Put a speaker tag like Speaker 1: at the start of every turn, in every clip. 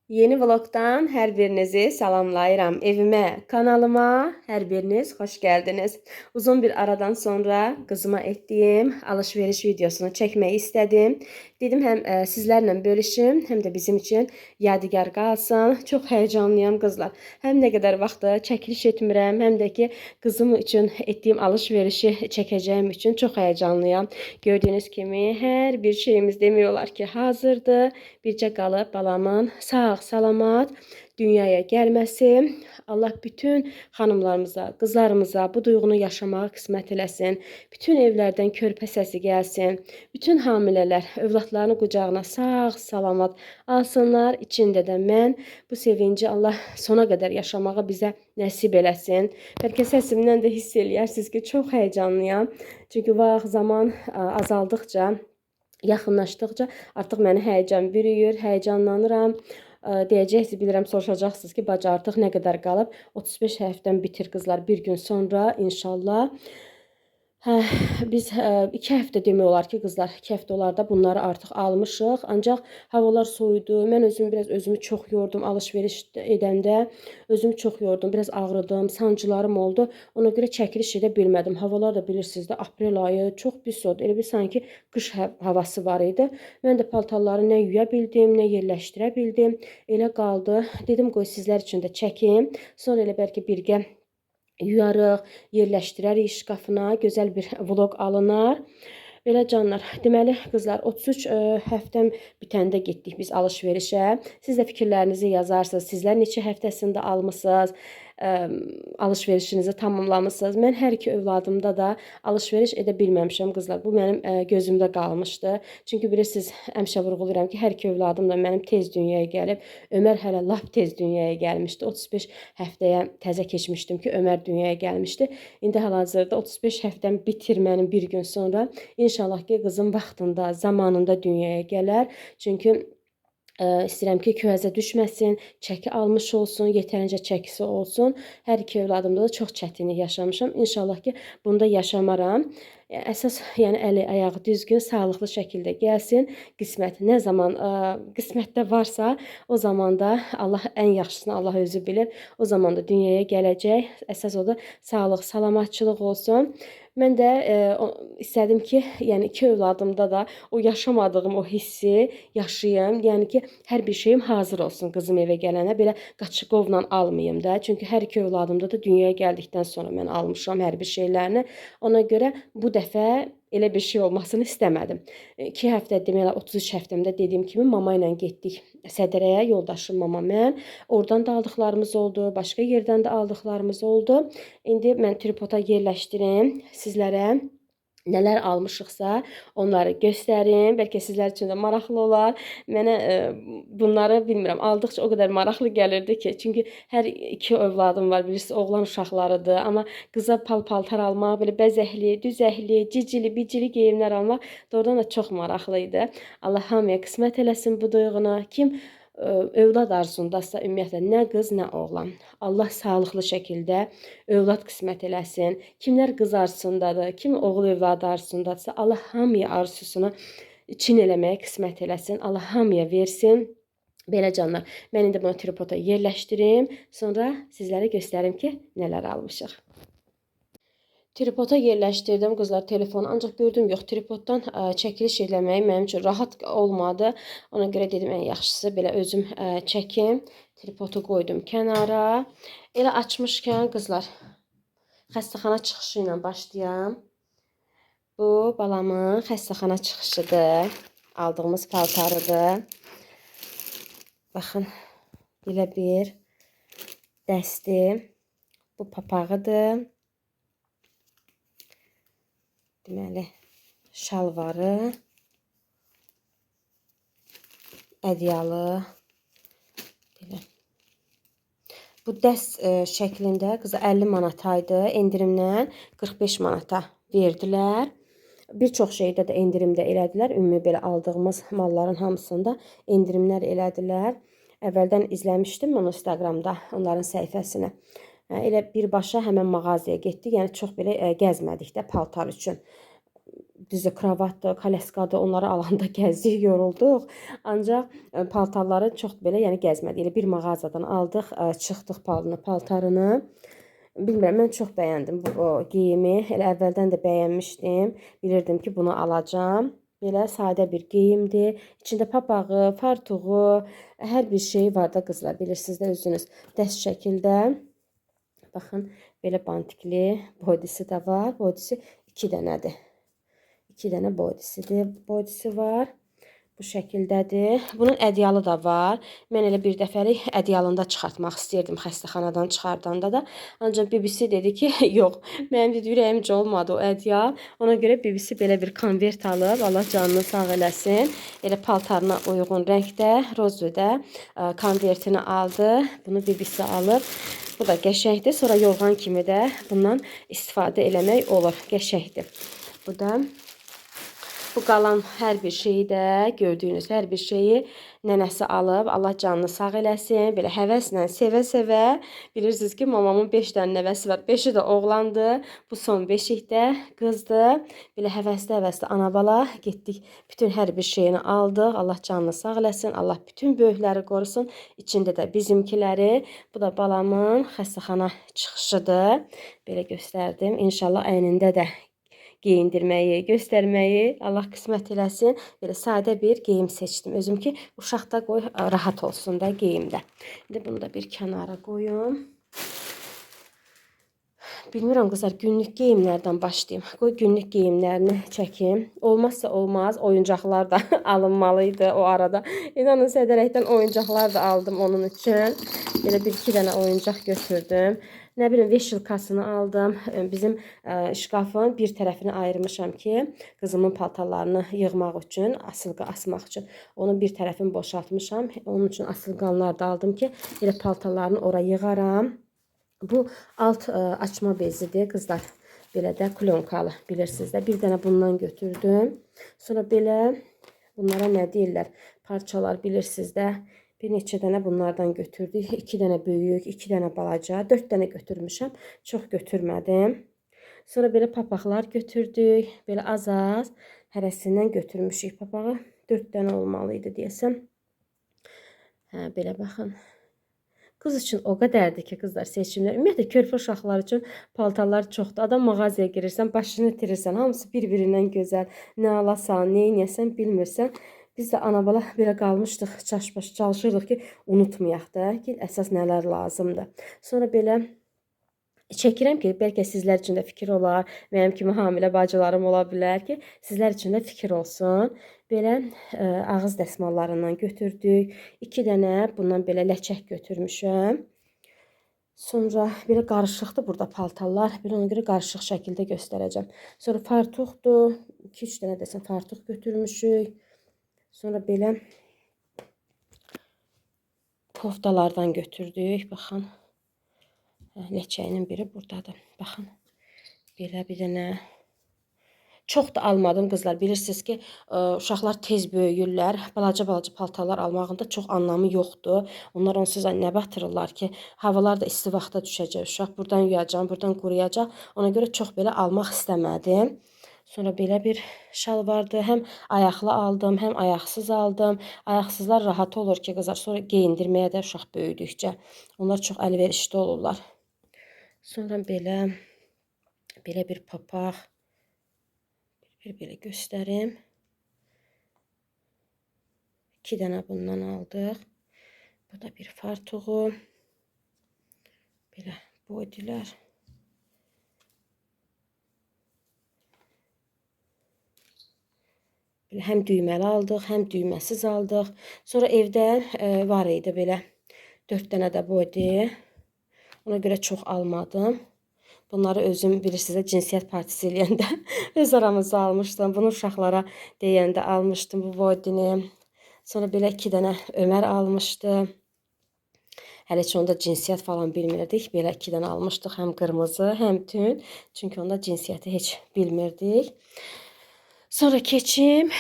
Speaker 1: Yeni vlogdan hər birinizi salamlayıram. Evime, kanalıma hər biriniz xoş gəldiniz. Uzun bir aradan sonra qızıma etdiyim alışveriş videosunu çəkməyi istədim. Dedim həm sizlərlə bölüşüm, həm də bizim üçün yadigar qalsın. Çox həyecanlıyam qızlar. Həm nə qədər vaxtı çəkiliş etmirəm, həm də ki qızım üçün etdiyim alışverişi çəkəcəyim üçün çox həyecanlıyam. Gördüyünüz kimi hər bir şeyimiz demək olar ki hazırdır. Bircə qalıb balamın sağ salamat dünyaya gəlməsi. Allah bütün xanımlarımıza, qızlarımıza bu duyğunu yaşamağı qismət eləsin. Bütün evlərdən körpə səsi gəlsin. Bütün hamilələr övladlarını qucağına sağ salamat alsınlar. İçində də mən bu sevinci Allah sona qədər yaşamağı bizə nəsib eləsin. Bəlkə səsimdən də hiss eləyərsiniz ki, çox həyecanlıyam. Çünki vaxt, zaman azaldıqca, yaxınlaşdıqca artıq məni həyəcan bürüyür, həyəcanlanıram. Deyəcəksiniz, bilirəm, soruşacaqsınız ki, bacı artıq nə qədər qalıb? 35 hərfdən bitir qızlar, bir gün sonra inşallah. Biz 2 həftə demək olar ki, qızlar, 2 həftə olar da bunları artıq almışıq. Ancaq havalar soyudu. Mən özümü çox yordum alışveriş edəndə. Özümü çox yordum. Biraz ağrıdım, sancılarım oldu. Ona görə çəkiliş edə bilmədim. Havalar da bilirsiniz də aprel ayı çox pis oldu. Elə bir sanki qış havası var idi. Mən də paltarları nə yuya bildim, nə yerləşdirə bildim. Elə qaldı. Dedim qoy sizlər üçün də çəkim. Sonra elə bəlkə birgə yuyarıq, yerləşdirərik şkafına, gözəl bir vlog alınar. Belə canlar, deməli qızlar 33 həftəm bitəndə getdik biz alışverişə. Siz də fikirlərinizi yazarsınız. Sizlər neçə həftəsində almısınız? Alışverişinizi tamamlamışsınız. Mən hər iki övladımda da alışveriş edə bilməmişəm qızlar. Bu mənim gözümdə qalmışdı. Çünki bilirsiniz, həmişə vurğulayıram ki, hər iki övladım da mənim tez dünyaya gəlib. Ömər hələ lap tez dünyaya gəlmişdi. 35 həftəyə təzə keçmişdim ki, Ömər dünyaya gəlmişdi. İndi hal-hazırda 35 həftəm bitir mənim bir gün sonra. İnşallah ki, qızım vaxtında, zamanında dünyaya gələr. Çünki istəyirəm ki, köyəzə düşməsin, çəki almış olsun, yetərincə çəkisi olsun. Hər iki övladımda da çox çətinlik yaşamışam. İnşallah ki, bunda yaşamaram. Əsas, yəni əli, ayağı düzgün, sağlıqlı şəkildə gəlsin. Qismət nə zaman qismətdə varsa, o zaman da Allah ən yaxşısını Allah özü bilir. O zaman da dünyaya gələcək. Əsas o da sağlıq, salamatçılıq olsun. Mən də istədim ki, yəni iki övladımda da o yaşamadığım o hissi yaşayım. Yəni ki, hər bir şeyim hazır olsun qızım evə gələnə. Belə qaçıqovla almayım da. Çünki hər iki övladımda da dünyaya gəldikdən sonra mən almışam hər bir şeylərini. Ona görə bu dəfə elə bir şey olmasını istəmədim. 2 həftə deməli 33 həftəmdə dediyim kimi mama ilə getdik Sədərəyə, yoldaşım mama mən. Oradan da aldıqlarımız oldu, başqa yerdən də aldıqlarımız oldu. İndi mən tripoda yerləşdirim sizlərə. Nələr almışıqsa onları göstərim. Bəlkə sizlər üçün də maraqlı olar. Mənə bunları bilmirəm, aldıqca o qədər maraqlı gəlirdi ki, çünki hər iki övladım var, bilirsiniz, oğlan uşaqlarıdır, amma qıza paltar almaq, belə bəzəkli, düzəkli, cicili, bicili geyimlər almaq doğrudan da çox maraqlı idi. Allah hamıya qismət eləsin bu duyğunu. Kim övlad arzusundasa ümumiyyətlə nə qız, nə oğlan. Allah sağlıqlı şəkildə övlad qismət eləsin. Kimlər qız arzusundadır, kim oğul övladı arzusundadırsa, Allah hamıya arzusunu çin eləməyə qismət eləsin. Allah hamıya versin. Belə canlar, mən indi bunu tripoda yerləşdirim. Sonra sizlərə göstərim ki, nələr almışıq. Tripoda yerləşdirdim qızlar telefonu, ancaq gördüm yox, tripoddan çəkiliş eləmək mənim üçün rahat olmadı. Ona görə dedim ən yaxşısı belə özüm çəkim. Tripodu qoydum kənara. Elə açmışkən qızlar, xəstəxana çıxışı ilə başlayam. Bu balamın xəstəxana çıxışıdır. Aldığımız paltarıdır. Baxın, belə bir dəsti. Bu papağıdır. Deməli, şalvarı, ədyalı, belə. Bu dəst şəklində qıza 50 manataydı, endirimlə 45 manata verdilər. Bir çox şeydə də endirimdə elədilər. Ümumi belə aldığımız malların hamısında endirimlər elədilər. Əvvəldən izləmişdim onu Instagramda, onların səhifəsini. Elə birbaşa həmən mağazaya getdik. Yəni çox belə gəzmədik də paltar üçün. düzü kravatdır, kaleskadır, onları alanda gəzdik, yorulduq. Ancaq paltarları çox belə, yəni gəzmədik. Elə bir mağazadan aldıq, çıxdıq paltarını. Bilmirəm, mən çox bəyəndim bu geyimi. Elə əvvəldən də bəyənmişdim. Bilirdim ki, bunu alacağam. Belə sadə bir geyimdir. İçində papağı, fartuğu, hər bir şey var da qızlar, bilirsiniz də özünüz. Dəst şəkildə. Baxın, belə bantikli bodisi də var. Bodisi 2 dənədir. 2 dənə bodisi var. Bu şəkildədir. Bunun ədyalı da var. Mən elə bir dəfəlik ədyalında çıxartmaq istəyirdim xəstəxanadan çıxardanda da. Ancaq bibisi dedi ki, yox, mənim dedi, ürəyimcə olmadı o ədyal. Ona görə bibisi belə bir konvert alıb, Allah canını sağ eləsin. Elə paltarına uyğun rəngdə, rozvədə konvertini aldı. Bunu bibisi alıb. Bu da qəşəngdir. Sonra yorğan kimi də bundan istifadə eləmək olur. Qəşəngdir. Bu da bu qalan hər bir şeyi də gördüyünüz hər bir şeyi nənəsi alıb. Allah canını sağ eləsin. Belə həvəslə, sevə-sevə. Bilirsiniz ki, mamamın 5 dənə nəvəsi var. 5-i də oğlandı. Bu son 5-i də qızdı. Belə həvəsli ana bala getdik. Bütün hər bir şeyini aldıq. Allah canını sağ eləsin. Allah bütün böyükləri qorusun. İçində də bizimkiləri. Bu da balamın xəstəxana çıxışıdır. Belə göstərdim. İnşallah əynində də geyindirməyi, göstərməyi Allah qismət eləsin. Belə sadə bir geyim seçdim. Özüm ki, uşaq da qoy rahat olsun da geyimdə. İndi bunu da bir kənara qoyum. Bilmirəm qızlar, günlük geyimlərdən başlayayım. Qoy günlük geyimlərini çəkim. Olmazsa olmaz, oyuncaqlar da alınmalıydı o arada. İnanın Sədərəkdən oyuncaqlar da aldım onun üçün. Belə 1-2 dənə oyuncaq götürdüm. Nə bilim, veşilkasını aldım. Bizim şkafın bir tərəfini ayırmışam ki, qızımın paltarlarını yığmaq üçün, asılqa asmaq üçün. Onun bir tərəfini boşaltmışam. Onun üçün asılqanlar da aldım ki, elə paltarlarını ora yığaram. Bu alt açma bezidir qızlar. Belə də klonkalı, bilirsiniz də. Bir dənə bundan götürdüm. Sonra belə bunlara nə deyirlər? Parçalar, bilirsiniz də. Bir neçə dənə bunlardan götürdük. 2 dənə böyük, 2 dənə balaca, 4 dənə götürmüşəm. Çox götürmədim. Sonra belə papaqlar götürdük. Belə az-az hərəsindən götürmüşük papağı. 4 dənə olmalıydı deyəsəm. Hə, belə baxın. Qız üçün o qədərdir ki, qızlar, seçimlər. Ümumiyyətlə, körpə uşaqlar üçün paltarlar çoxdur. Adam mağazaya girirsən, başını itirirsən. Hamısı bir-birindən gözəl. Nə alasan, nə edəsən, bilmirsən. Biz də ana bala belə qalmışdıq, çaş-baş çalışırdıq ki, unutmayaq da ki, əsas nələr lazımdır. Sonra belə çəkirəm ki, bəlkə sizlər üçün də fikir olar, mənim kimi hamilə bacılarım ola bilər ki, sizlər üçün də fikir olsun. Belə ağız dəsmallarından götürdük. 2 dənə bundan belə ləçək götürmüşəm. Sonra belə qarışıqdır burada paltarlar. Belə ona görə qarışıq şəkildə göstərəcəm. Sonra fartuqdur. 2-3 dənə desən fartuq götürmüşük. Sonra belə koftalardan götürdük. Baxın. Ləçəyinin biri buradadır. Baxın. Belə bir dənə. Çox da almadım qızlar. Bilirsiniz ki, uşaqlar tez böyüyürlər. Balaca-balaca paltarlar almağında çox anlamı yoxdur. Onlar onsuz nə batırırlar ki, havalar da isti vaxta düşəcək. Uşaq buradan yuyacaq, buradan quruyacaq. Ona görə çox belə almaq istəmədim. Sonra belə bir şal vardı. Həm ayaqlı aldım, həm ayaqsız aldım. Ayaqsızlar rahat olur ki, qızlar. Sonra geyindirməyə də uşaq böyüdükcə. Onlar çox əlverişli olurlar. Sonra belə bir papaq. Belə göstərim. 2 dənə bundan aldıq. Bu da bir fartuğu. Belə bodilər. Belə həm düyməli aldıq, həm düyməsiz aldıq. Sonra evdə var idi belə 4 dənə də body. Ona görə çox almadım. Bunları özüm bilirsiniz, cinsiyyət partisi eləyəndə öz aramızda almışdım. Bunu uşaqlara deyəndə almışdım bu bodyni. Sonra belə 2 dənə Ömər almışdı. Hələ ki onda cinsiyyət falan bilmirdik. Belə 2 dənə almışdıq. Həm qırmızı, həm tünd. Çünki onda cinsiyyəti heç bilmirdik. Sonra keçim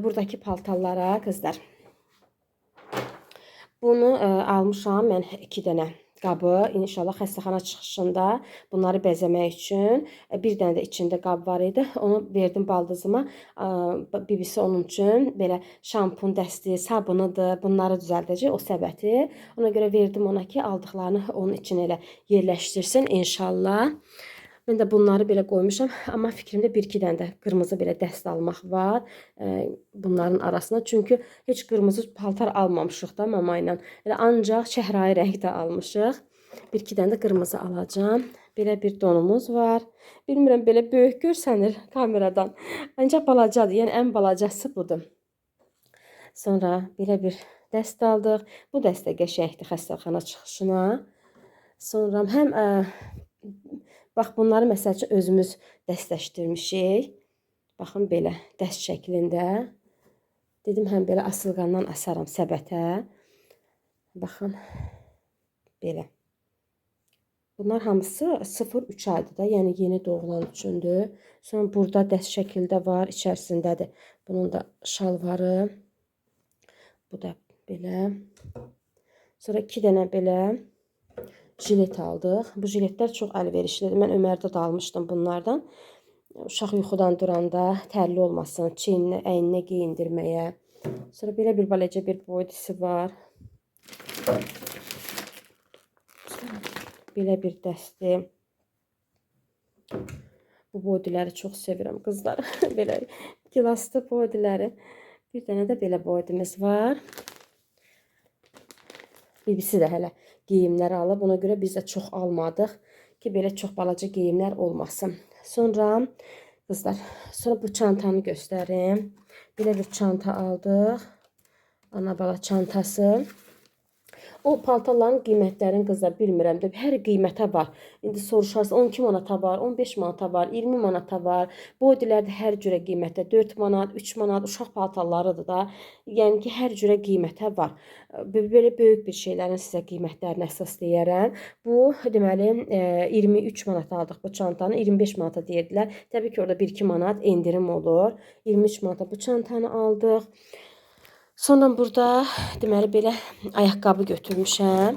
Speaker 1: buradakı paltarlara qızlar. Bunu almışam mən 2 dənə qabı. İnşallah xəstəxana çıxışında bunları bəzəmək üçün. Bir dənə də içində qab var idi. Onu verdim baldızıma. Bibisi onun üçün belə şampun dəsti, sabunıdır. Bunları düzəldəcək o səbəti. Ona görə verdim ona ki, aldıqlarını onun içinə elə yerləşdirsin inşallah. Mən də bunları belə qoymuşam. Amma fikrimdə 1-2 dənə də qırmızı belə dəst almaq var bunların arasına. Çünki heç qırmızı paltar almamışıq da mama ilə. Elə ancaq çəhrayı rəngdə almışıq. 1-2 dənə də qırmızı alacağam. Belə bir donumuz var. Bilmirəm, belə böyük görsənir kameradan. Ancaq balacadır. Yəni ən balacası budur. Sonra belə bir dəst aldıq. Bu dəst də qəşəngdir xəstəxana çıxışına. Sonra həm bax, bunları məsəl üçün özümüz dəstləşdirmişik. Baxın, belə dəst şəklində. Dedim, həm belə asılqandan asaram səbətə. Baxın, belə. Bunlar hamısı 0-3 aydır da, yəni yeni doğulan üçündür. Sonra burada dəst şəkildə var, içərisindədir. Bunun da şalvarı. Bu da belə. Sonra 2 dənə belə jilet aldıq. Bu jiletlər çox əlverişlidir. Mən Ömərdə də almışdım bunlardan. Uşaq yuxudan duranda tərli olmasın, çiyninə, əyninə geyindirməyə. Sonra belə bir baləcə bir boydisi var. Belə bir dəsti. Bu boydiləri çox sevirəm qızlar. Belə gilaslı boydiləri. Bir dənə də belə boydimiz var. Bibisi də hələ geyimlər alıb. Ona görə biz də çox almadıq ki, belə çox balaca geyimlər olmasın. Sonra qızlar, sonra bu çantanı göstərim. Belə bir çanta aldıq. Ana bala çantası. O paltarların qiymətlərini qızlar bilmirəm də, hər qiymətə var. İndi soruşarsa 12 manata var, 15 manata var, 20 manata var. Boydilərdə hər cürə qiymətə 4 manat, 3 manat uşaq paltarlarıdır da. Yəni ki, hər cürə qiymətə var. Belə böyük bir şeylərin sizə qiymətlərini əsas deyərəm. Bu, deməli, 23 manata aldıq bu çantanı, 25 manata deyirdilər. Təbii ki, orada 1-2 manat endirim olur. 23 manata bu çantanı aldıq. Sonra burada deməli belə ayaqqabı götürmüşəm.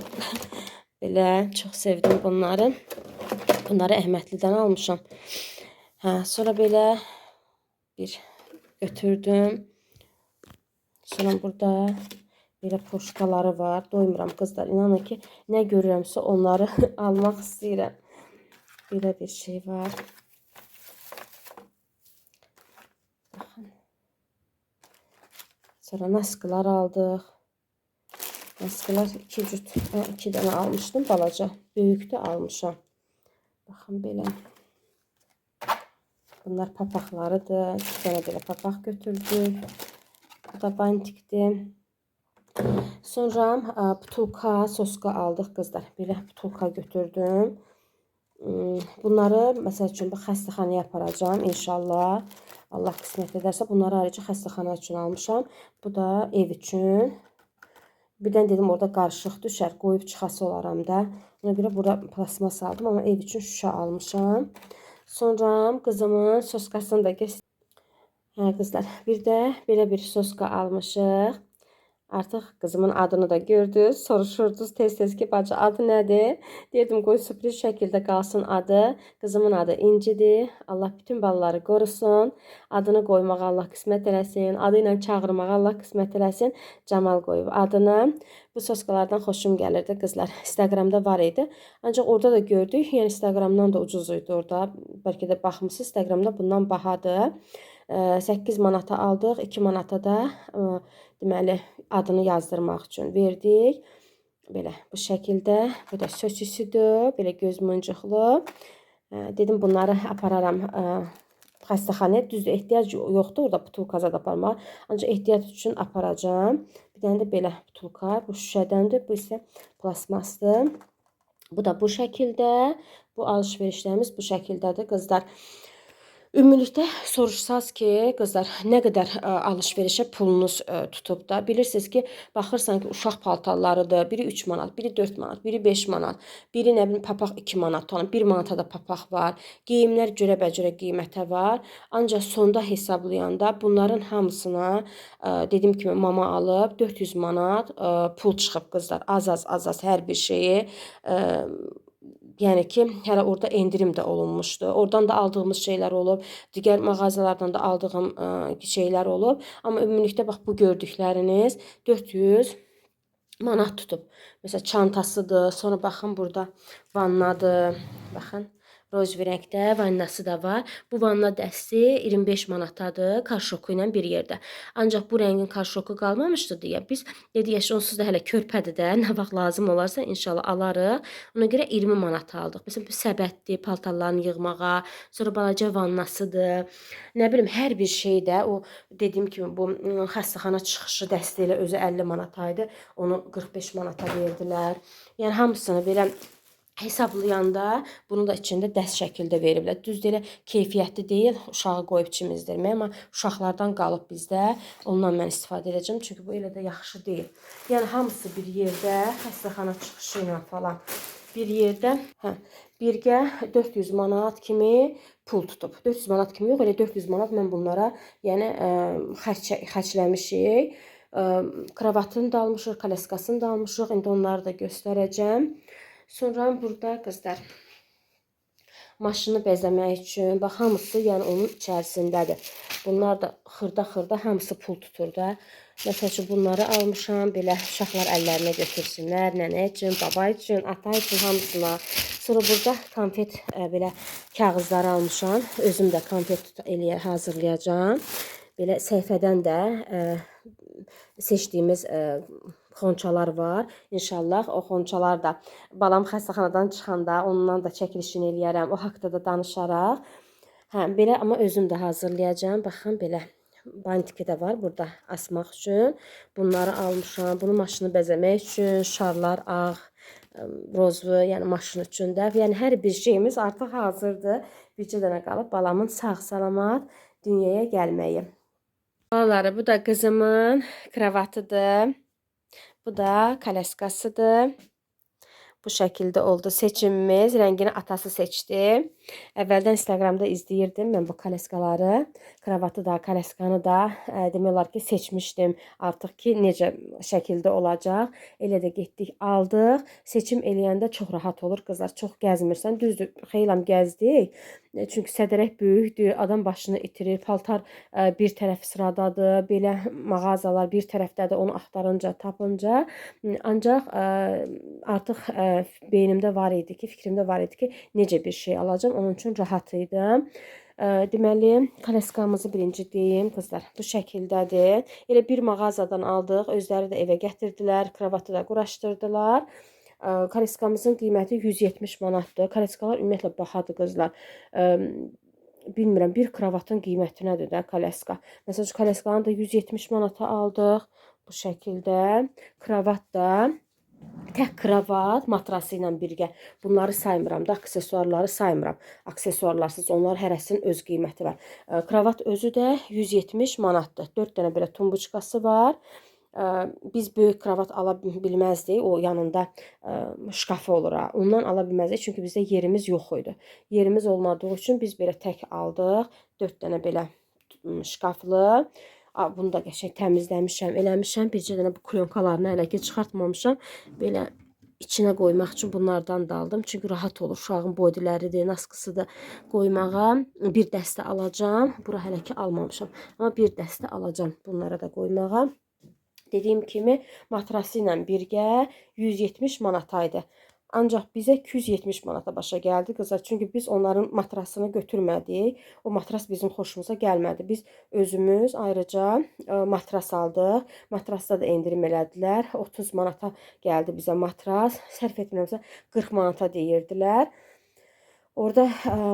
Speaker 1: Belə çox sevdim bunları. Bunları Əhmədlidən almışam. Sonra belə bir götürdüm. Sonra burada belə poşkaları var. Doymuram qızlar. İnanın ki, nə görürəmsə onları almaq istəyirəm. Belə bir şey var. Baxın. Sonra naskılar aldıq. Naskılar 2 dənə almışdım balaca. Böyük də almışam. Baxın belə. Bunlar papaqlarıdır. 2 dənə belə papaq götürdük. Bu da bantikdir. Sonra butulka, soska aldıq qızlar. Belə butulka götürdüm. Bunları məsəl üçün xəstəxanaya aparacağam inşallah. Allah qismət edərsə bunları ayrıca xəstəxana üçün almışam. Bu da ev üçün. Birdən dedim orada qarışıq düşər, qoyub çıxası olaram da. Ona görə burada plasmas aldım, amma ev üçün şüşə almışam. Sonra qızımın soskasını da göstərdim. Qızlar, bir də belə bir soska almışıq. Artıq qızımın adını da gördünüz. Soruşurdunuz tez-tez ki, bacı adı nədir? Deyirdim, qoy sürpriz şəkildə qalsın adı. Qızımın adı İncidir. Allah bütün balaları qorusun. Adını qoymağa Allah qismət eləsin. Adı ilə çağırmağa Allah qismət eləsin. Camal qoyub adını. Bu soskalardan xoşum gəlirdi qızlar. Instagramda var idi. Ancaq orada da gördük. Yəni Instagramdan da ucuz idi orada. Bəlkə də baxmışsınız. Instagramda bundan bahadır. 8 manata aldıq. 2 manata da deməli adını yazdırmaq üçün verdik. Belə bu şəkildə. Bu da sosisüdür. Belə göz mıncıqlı. Dedim bunları apararam xəstəxanaya. Düzdür, ehtiyac yoxdur orada butulka da aparmağa. Ancaq ehtiyac üçün aparacağım. Bir dənə də belə butulka. Bu şüşədəndir. Bu isə plasmasdır. Bu da bu şəkildə. Bu alışverişlərimiz bu şəkildədir qızlar. Ümumilikdə soruşsaz ki, qızlar, nə qədər alış-verişə pulunuz tutub da, bilirsiniz ki, baxırsan ki, uşaq paltarlarıdır, biri 3 manat, biri 4 manat, biri 5 manat, biri nə bilim papaq 2 manat, 1 manata da papaq var. Geyimlər cürəbəcürə qiymətə var. Ancaq sonda hesablayanda bunların hamısına dediyim kimi mama alıb 400 manat pul çıxıb qızlar. Az-az hər bir şeyi yəni ki, hələ orada endirim də olunmuşdu. Oradan da aldığımız şeylər olub, digər mağazalardan da aldığım şeylər olub. Amma ümumilikdə bax bu gördükləriniz 400 manat tutub. Məsələn, çantasıdır. Sonra baxın burada vannadır. Baxın. Rozvi rəngdə vannası da var. Bu vanna dəsti 25 manatadır, karşoku ilə bir yerdə. Ancaq bu rəngin karşoku qalmamışdı deyə biz dedik, onsuz da hələ körpədir də, nə vaxt lazım olarsa inşallah alarıq. Ona görə 20 manata aldıq. Məsələn, bu səbətdir, paltarlarını yığmağa, sonra balaca vannasıdır. Nə bilim, hər bir şey də o dediyim kimi bu xəstəxana çıxışı dəsti ilə özü 50 manataydı. Onu 45 manata verdilər. Yəni hamısını belə hesablayanda bunu da içində dəst şəkildə veriblər. Düzdür, elə keyfiyyətli deyil, uşağı qoyub çimizdirmək, amma uşaqlardan qalıb bizdə. Ondan mən istifadə edəcəm, çünki bu elə də yaxşı deyil. Yəni hamısı bir yerdə, xəstəxana çıxışı ilə falan bir yerdə, birgə 400 manat kimi pul tutub. 400 manat kimi yox, elə 400 manat mən bunlara yəni xərcləmişik. Kravatını da almışıq, kalaskasını da almışıq. İndi onları da göstərəcəm. Sonra burada qızlar maşını bəzəmək üçün, bax hamısı yəni onun içərisindədir. Bunlar da xırda hamısı pul tutur da. Məsəl üçün bunları almışam, belə uşaqlar əllərinə götürsünlər, nənə üçün, baba üçün, ata üçün hamısına. Sonra burada konfet belə kağızları almışam. Özüm də konfet hazırlayacağam. Belə səhifədən də seçdiyimiz xonçalar var. İnşallah o xonçalar da balam xəstəxanadan çıxanda ondan da çəkilişini eləyərəm. O haqqda da danışaraq. Belə amma özüm də hazırlayacağam. Baxın belə bantiki də var burada asmaq üçün. Bunları almışam. Bunu maşını bəzəmək üçün. Şarlar ağ, rozvu, yəni maşın üçün də. Yəni hər bir şeyimiz artıq hazırdır. Bircə dənə qalıb balamın sağ-salamat dünyaya gəlməyi. Balaları, bu da qızımın kravatıdır. Bu da kalaskasıdır. Bu şəkildə oldu seçimimiz. Rəngini atası seçdi. Əvvəldən Instagramda izləyirdim mən bu kalaskaları. Kravatı da, kalaskanı da demək olar ki seçmişdim. Artıq ki necə şəkildə olacaq. Elə də getdik, aldıq. Seçim eləyəndə çox rahat olur qızlar. Çox gəzmirsən. Düzdür, xeylam gəzdik. Çünki sədərək böyükdür, adam başını itirir, paltar bir tərəf sıradadır, belə mağazalar bir tərəfdədir, onu axtarınca, tapınca. Ancaq artıq beynimdə var idi ki, fikrimdə var idi ki, necə bir şey alacağım, onun üçün rahat idim. Deməli, kalaskamızı birinci deyim, qızlar, bu şəkildədir. Elə bir mağazadan aldıq, özləri də evə gətirdilər, kravatı da quraşdırdılar. Kalaskamızın qiyməti 170 manatdır. Kalaskalar ümumiyyətlə bahadır qızlar. Bilmirəm, bir kravatın qiyməti nədir də kalaska. Məsələn, kalaskanı da 170 manata aldıq. Bu şəkildə. Kravat da tək kravat matrası ilə birgə. Bunları saymıram da, aksesuarları saymıram. Aksesuarlarsız onlar hərəsinin öz qiyməti var. Kravat özü də 170 manatdır. 4 dənə belə tumbuçkası var. Biz böyük kravat ala bilməzdik. O yanında şkafı olur. Ondan ala bilməzdik. Çünki bizdə yerimiz yox idi. Yerimiz olmadığı üçün biz belə tək aldıq. 4 dənə belə şkaflı. Bunu da qəşəng təmizləmişəm, eləmişəm. Bircə dənə bu klonkalarını hələ ki çıxartmamışam. Belə içinə qoymaq üçün bunlardan da aldım. Çünki rahat olur. Uşağın bodiləridir, naskısıdır qoymağa. Bir dəstə alacağım. Bura hələ ki almamışam. Amma bir dəstə alacağım bunlara da qoymağa. Dediyim kimi matrası ilə birgə 170 manataydı. Ancaq bizə 270 manata başa gəldi qızlar. Çünki biz onların matrasını götürmədik. O matras bizim xoşumuza gəlmədi. Biz özümüz ayrıca matras aldıq. Matrasda da endirim elədilər. 30 manata gəldi bizə matras. Sərf etmirəmsə 40 manata deyirdilər. Orada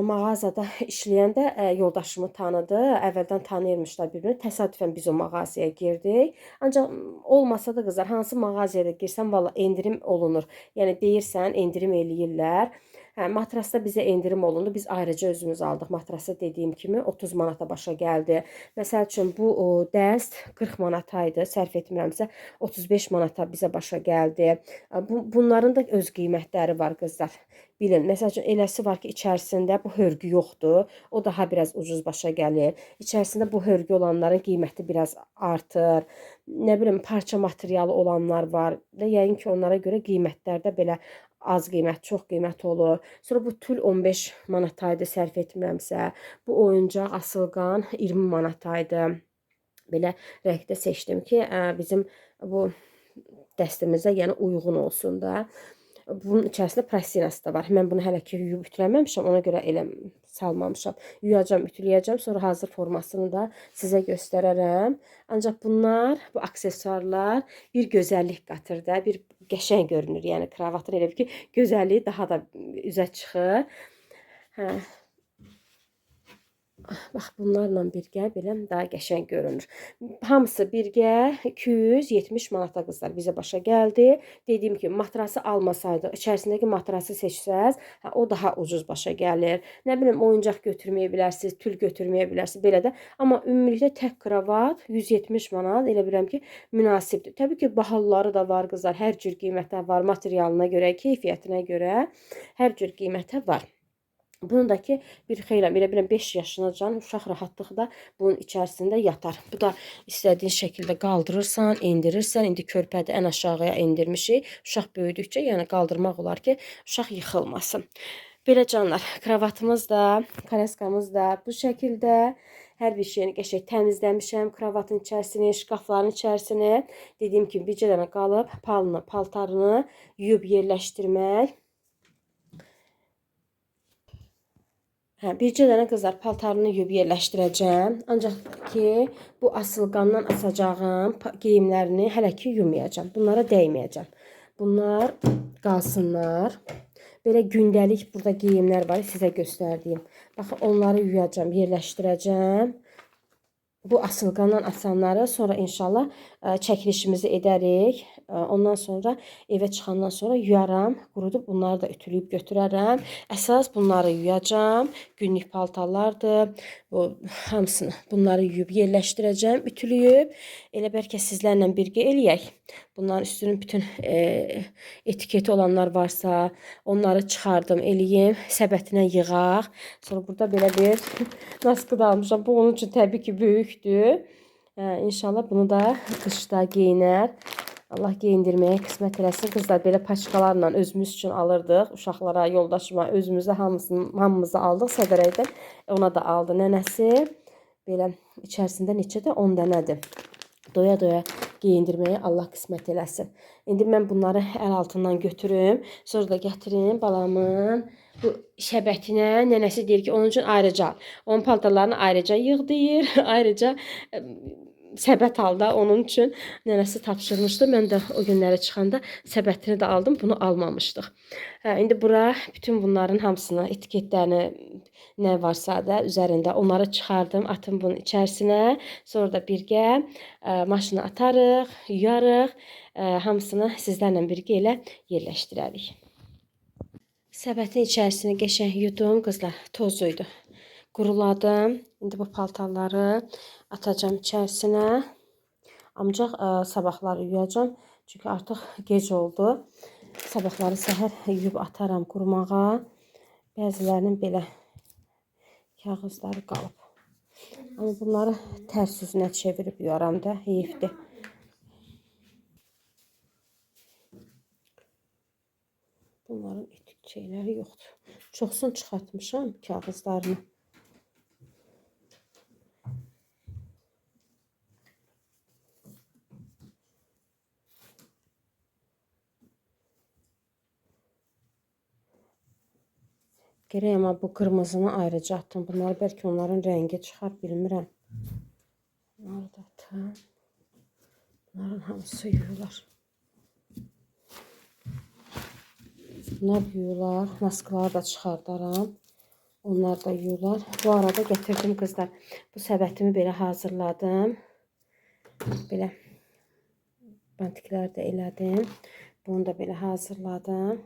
Speaker 1: mağazada işləyəndə yoldaşımı tanıdı. Əvvəldən tanıyırmışlar bir-birini. Təsadüfən biz o mağazaya girdik. Ancaq olmasa da qızlar, hansı mağazaya da girsən valla endirim olunur. Yəni deyirsən, endirim eləyirlər. Hə, matrasda bizə endirim olundu. Biz ayrıca özümüz aldıq. Matrası dediyim kimi 30 manata başa gəldi. Məsəl üçün bu dəst 40 manataydı. Sərf etmirəmsə 35 manata bizə başa gəldi. Bunların da öz qiymətləri var qızlar. Bilin, məsəl üçün eləsi var ki, içərisində bu hörgü yoxdur. O daha biraz ucuz başa gəlir. İçərisində bu hörgü olanların qiyməti biraz artır. Nə bilim, parça materialı olanlar var və yəqin ki, onlara görə qiymətlərdə belə az qiymət, çox qiymət olur. Sonra bu tül 15 manataydı, sərf etmirəmsə. Bu oyuncaq asılqan 20 manataydı. Belə rəngdə seçdim ki, bizim bu dəstimizə yəni uyğun olsun da. Bunun içərisində plastinası da var. Mən bunu hələ ki yuyub ütüləməmişəm, ona görə elə salmamışam. Yuyacam, ütüləyəcəm, sonra hazır formasını da sizə göstərərəm. Ancaq bunlar, bu aksesuarlar bir gözəllik qatır da, bir qəşəng görünür. Yəni kravatın elə bir ki, gözəlliyi daha da üzə çıxır. Hə. Bax, bunlarla birgə belə daha qəşəng görünür. Hamısı birgə 270 manata qızlar bizə başa gəldi. Dediyim kimi, matrası almasaydıq, içərisindəki matrası seçsəz, o daha ucuz başa gəlir. Nə bilim, oyuncaq götürməyə bilərsiniz, tül götürməyə bilərsiniz, belə də. Amma ümumilikdə tək kravat 170 manat, elə bilirəm ki, münasibdir. Təbii ki, bahalıları da var qızlar, hər cür qiymətə var, materialına görə, keyfiyyətinə görə hər cür qiymətə var. Bunun da ki bir xeyli, belə biləm 5 yaşınacan uşaq rahatlıqla bunun içərisində yatar. Bu da istədiyin şəkildə qaldırırsan, endirirsən. İndi körpədə ən aşağıya endirmişik. Uşaq böyüdükcə yəni qaldırmaq olar ki, uşaq yıxılmasın. Belə canlar, kravatımız da, kareskamız da bu şəkildə. Hər bir şeyini qəşəng təmizləmişəm. Kravatın içərisini, şkafların içərisini. Dediyim kimi bircə dənə qalıb paltarını yuyub yerləşdirmək. Bircə dənə qızlar paltarını yuyub yerləşdirəcəm. Ancaq ki, bu asılqandan asacağım geyimlərini hələ ki yumayacağım. Bunlara dəyməyəcəm. Bunlar qalsınlar. Belə gündəlik burada geyimlər var, sizə göstərdiyim. Baxın, onları yuyacağım, yerləşdirəcəm. Bu asılqandan asanları sonra inşallah çəkilişimizi edərik. Ondan sonra evə çıxandan sonra yuyaram, qurudub bunları da ütüləyib götürərəm. Əsas bunları yuyacağım. Günlük paltarlardır. Bu hamısını bunları yuyub yerləşdirəcəm, ütüləyib. Elə bəlkə sizlərlə birgə eləyək. Bunların üstünün bütün etiketi olanlar varsa, onları çıxardım, eləyim, səbətinə yığaq. Sonra burada belə bir naskı da almışam. Bu onun üçün təbii ki böyükdür. İnşallah bunu da qışda geyinər. Allah geyindirməyə qismət eləsin. Qızlar, belə paçkalarla özümüz üçün alırdıq. Uşaqlara, yoldaşıma, özümüzə hamımızı aldıq. Sədərəydən ona da aldı nənəsi. Belə içərisində neçə də 10 dənədir. Doya-doya geyindirməyə Allah qismət eləsin. İndi mən bunları əl altından götürüm. Sonra da gətirim balamın bu şəbətinə. Nənəsi deyir ki, onun üçün ayrıca al. Onun paltarlarını ayrıca yığ deyir. Ayrıca səbət al da onun üçün. Nənəsi tapşırmışdı. Mən də o günləri çıxanda səbətini də aldım. Bunu almamışdıq. İndi bura bütün bunların hamısını, etiketlərini, nə varsa da üzərində onları çıxardım, atım bunun içərisinə. Sonra da birgə maşına atarıq, yuyarıq. Hamısını sizlərlə birgə elə yerləşdirərik. Səbətin içərisini qəşəng yudum, qızlar, tozuydu. Quruladım. İndi bu paltarları atacağım içərisinə. Ancaq sabahları yuyacağım. Çünki artıq gec oldu. Sabahları səhər yuyub ataram qurumağa. Bəzilərinin belə kağızları qalıb. Amma bunları tərs üzünə çevirib yuyaram da, heyifdir. Bunların etik şeyləri yoxdur. Çoxsun çıxartmışam kağızlarını. Gerək amma bu qırmızını ayrıca atdım. Bunları bəlkə onların rəngi çıxar, bilmirəm. Bunları da atım. Bunların hamısı yuyular. Bunlar yuyular. Maskaları da çıxardaram. Onlar da yuyular. Bu arada gətirdim qızlar. Bu səbətimi belə hazırladım. Belə bantiklər də elədim. Bunu da belə hazırladım.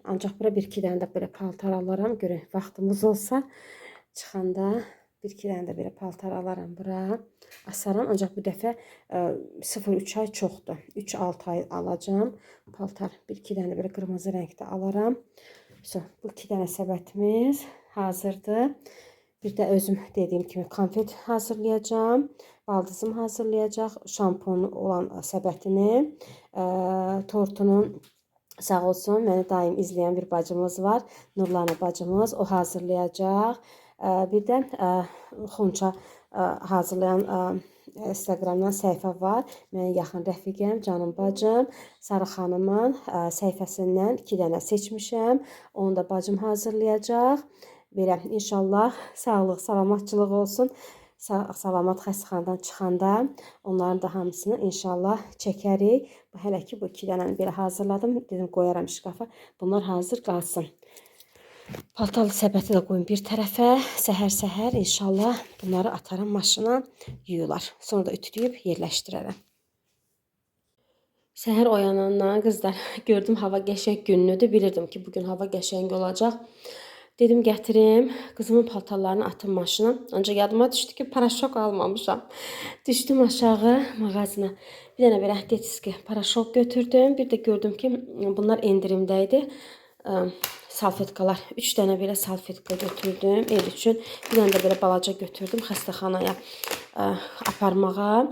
Speaker 1: Ancaq bura bir-iki dənə də belə paltar alaram. Görün, vaxtımız olsa çıxanda bir-iki dənə də belə paltar alaram bura. Asaram. Ancaq bu dəfə 0-3 ay çoxdur. 3-6 ay alacağım. Paltar bir-iki dənə də belə qırmızı rəngdə alaram. Bu 2 dənə səbətimiz hazırdır. Bir də özüm dediyim kimi konfet hazırlayacağım. Baldızım hazırlayacaq şampun olan səbətini. Tortunun sağ olsun məni daim izləyən bir bacımız var. Nurlana bacımız. O hazırlayacaq. Bir də xonça hazırlayan Instagramdan səhifə var. Mənim yaxın rəfiqəm, canım bacım, Sarı xanımın səhifəsindən 2 dənə seçmişəm. Onu da bacım hazırlayacaq. Belə inşallah sağlıq, salamatçılıq olsun. Salamat xəstəxanadan çıxanda onların da hamısını inşallah çəkərik. Hələ ki bu 2 dənəni belə hazırladım. Dedim qoyaram şkafa. Bunlar hazır qalsın. Paltarlı səbəti də qoyun bir tərəfə. Səhər-səhər inşallah bunları ataram maşına, yuyular. Sonra da ütüləyib yerləşdirərəm. Səhər oyanandan qızlar gördüm hava qəşəng günlüdür. Bilirdim ki bugün hava qəşəng olacaq. Dedim gətirim qızımın paltarlarını atım maşına. Ancaq yadıma düşdü ki paraşok almamışam. Düşdüm aşağı mağazına. Bir dənə belə detiski paraşok götürdüm. Bir də gördüm ki bunlar endirimdə idi. Salfetkalar. 3 dənə belə salfetka götürdüm el üçün. Bir dənə də belə balaca götürdüm xəstəxanaya aparmağa.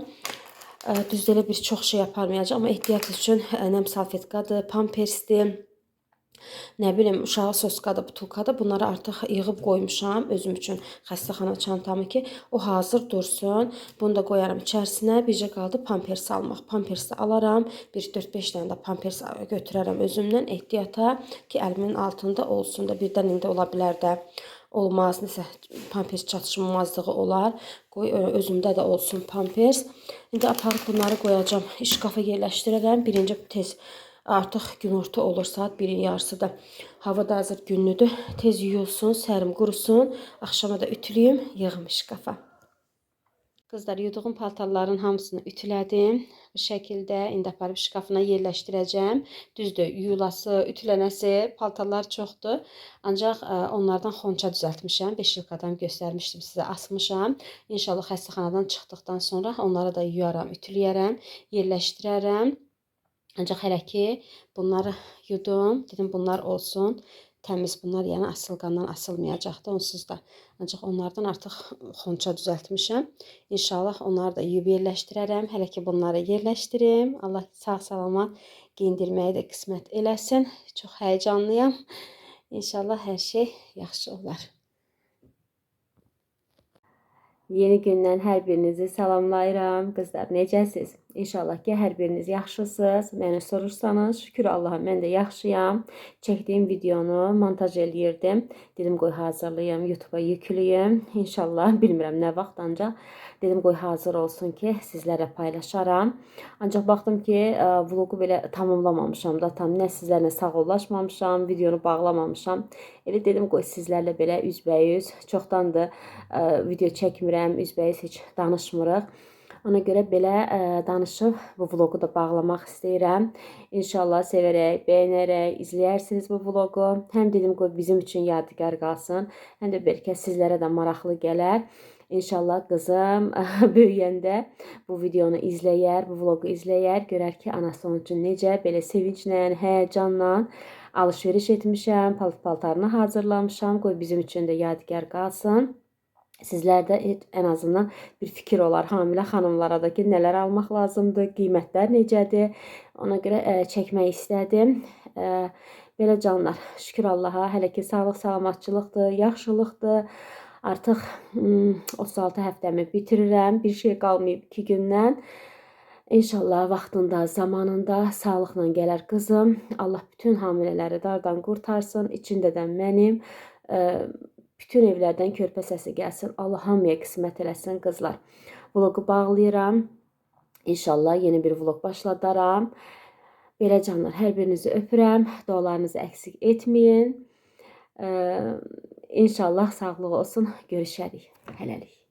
Speaker 1: Düzdür elə bir çox şey aparmayacaq, amma ehtiyat üçün nəm salfetkadır, pampersdir. Nə bilim, uşağı soskadır, butulkadır. Bunları artıq yığıb qoymuşam özüm üçün xəstəxana çantamı ki, o hazır dursun. Bunu da qoyaram içərisinə. Bircə qaldı pampers almaq. Pampersi alaram. Bir 4-5 dənə də pampers götürərəm özümdən ehtiyata ki, əlimin altında olsun da. Birdən indi ola bilər də olmaz. Nəsə pampers çatışmazlığı olar. Qoy özümdə də olsun pampers. İndi aparıb bunları qoyacağam. İşkafa yerləşdirərəm. Birinci tez artıq günorta olur, saat 1-in yarısı da. Hava da hazır günlüdür. Tez yuyulsun, sərim qurusun. Axşama da ütülüyüm, yığım şkafa. Qızlar, yuduğum paltarların hamısını ütülədim. Bu şəkildə indi aparıb şkafına yerləşdirəcəm. Düzdür, yuyulası, ütülənəsi paltarlar çoxdur. Ancaq onlardan xonça düzəltmişəm. 5 ilqadan göstərmişdim sizə, asmışam. İnşallah xəstəxanadan çıxdıqdan sonra onları da yuyaram, ütüləyərəm, yerləşdirərəm. Ancaq hələ ki bunları yudum. Dedim bunlar olsun. Təmiz bunlar, yəni asılqandan asılmayacaqdı onsuz da. Ancaq onlardan artıq xonça düzəltmişəm. İnşallah onları da yuyub yerləşdirərəm. Hələ ki bunları yerləşdirim. Allah sağ-salamat geyindirməyi də qismət eləsin. Çox həyəcanlıyam. İnşallah hər şey yaxşı olar. Yeni gündən hər birinizi salamlayıram. Qızlar, necəsiz? İnşallah ki, hər biriniz yaxşısınız. Məni sorursanız, şükür Allaha, mən də yaxşıyam. Çəkdiyim videonu montaj eləyirdim. Dedim, qoy hazırlayım, YouTube'a yüklüyüm. İnşallah, bilmirəm nə vaxt, ancaq dedim, qoy hazır olsun ki, sizlərlə paylaşaram. Ancaq baxdım ki, vlogu belə tamamlamamışam da, tam nə sizlərlə sağollaşmamışam, videonu bağlamamışam. Elə dedim, qoy sizlərlə belə üzbəyüz, çoxdandır video çəkmirəm, üzbəyüz heç danışmırıq. Ona görə belə danışıb bu vlogu da bağlamaq istəyirəm. İnşallah sevərək, bəyənərək izləyərsiniz bu vlogu. Həm dedim qoy bizim üçün yadigar qalsın, həm də bəlkə sizlərə də maraqlı gələr. İnşallah qızım böyüyəndə bu videonu izləyər, bu vlogu izləyər, görər ki, anası onun üçün necə belə sevinclə, həyəcanla alış-veriş etmişəm, paltarını hazırlamışam. Qoy bizim üçün də yadigar qalsın. Sizlərdə ən azından bir fikir olar hamilə xanımlara da ki, nələr almaq lazımdır, qiymətlər necədir. Ona görə çəkmək istədim. Belə canlar, şükür Allaha, hələ ki sağlıq, salamatçılıqdır, yaxşılıqdır. Artıq 36 həftəmi bitirirəm. Bir şey qalmayıb 2 gündən. İnşallah vaxtında, zamanında sağlıqla gələr qızım. Allah bütün hamilələri dardan qurtarsın. İçində də mənim. Bütün evlərdən körpə səsi gəlsin. Allah hamıya qismət eləsin qızlar. Vlogu bağlayıram. İnşallah yeni bir vlog başladaram. Belə canlar, hər birinizi öpürəm. Dualarınızı əksik etməyin. İnşallah sağlıq olsun. Görüşərik. Hələlik.